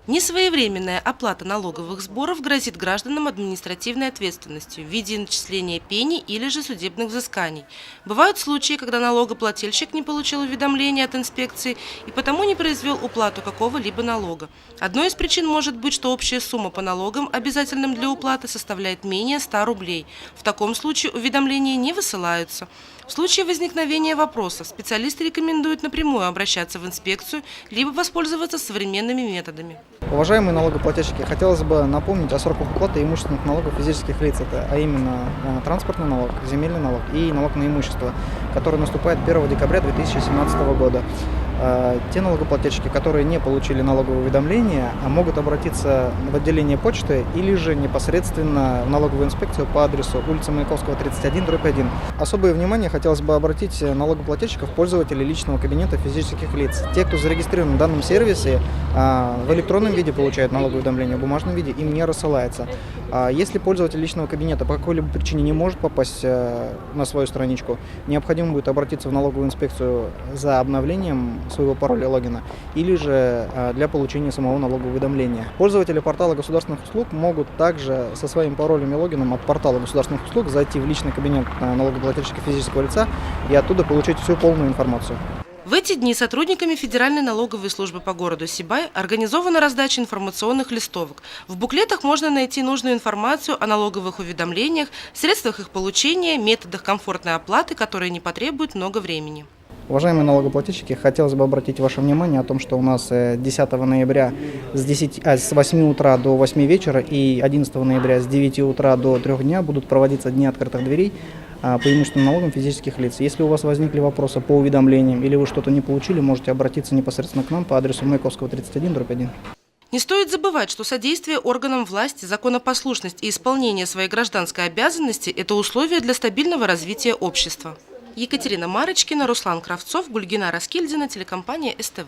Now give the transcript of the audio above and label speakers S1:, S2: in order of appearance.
S1: Несвоевременная оплата налоговых сборов грозит гражданам административной ответственностью в виде начисления пени или же судебных взысканий. Бывают случаи, когда налогоплательщик не получил уведомления от инспекции и потому не произвел уплату какого-либо налога. Одной из причин может быть, что общая сумма по налогам, обязательным для уплаты, составляет менее 100 рублей. В таком случае уведомления не высылаются. В случае возникновения вопросов специалисты рекомендуют напрямую обращаться в инспекцию либо воспользоваться современными методами.
S2: Уважаемые налогоплательщики, хотелось бы напомнить о сроках уплаты имущественных налогов физических лиц, а именно транспортный налог, земельный налог и налог на имущество, который наступает 1 декабря 2017 года. Те налогоплательщики, которые не получили налоговое уведомление, могут обратиться в отделение почты или же непосредственно в налоговую инспекцию по адресу улица Маяковского, 31/1. Особое внимание хотелось бы обратить налогоплательщиков, пользователей личного кабинета физических лиц. Те, кто зарегистрирован в данном сервисе, в электронном виде получают налоговое уведомление, в бумажном виде им не рассылается. Если пользователь личного кабинета по какой-либо причине не может попасть на свою страничку, необходимо будет обратиться в налоговую инспекцию за обновлением своего пароля логина или же для получения самого налогового уведомления. Пользователи портала государственных услуг могут также со своим паролем и логином от портала государственных услуг зайти в личный кабинет налогоплательщика физического лица и оттуда получить всю полную информацию.
S1: В эти дни сотрудниками Федеральной налоговой службы по городу Сибай организована раздача информационных листовок. В буклетах можно найти нужную информацию о налоговых уведомлениях, средствах их получения, методах комфортной оплаты, которые не потребуют много времени.
S2: Уважаемые налогоплательщики, хотелось бы обратить ваше внимание о том, что у нас 10 ноября с 8 утра до 8 вечера и 11 ноября с 9 утра до 3 дня будут проводиться дни открытых дверей по имущественным налогам физических лиц. Если у вас возникли вопросы по уведомлениям или вы что-то не получили, можете обратиться непосредственно к нам по адресу Маяковского, 31/1.
S1: Не стоит забывать, что содействие органам власти, законопослушность и исполнение своей гражданской обязанности – это условия для стабильного развития общества. Екатерина Марочкина, Руслан Кравцов, Гульгина Раскильдина, телекомпания СТВ.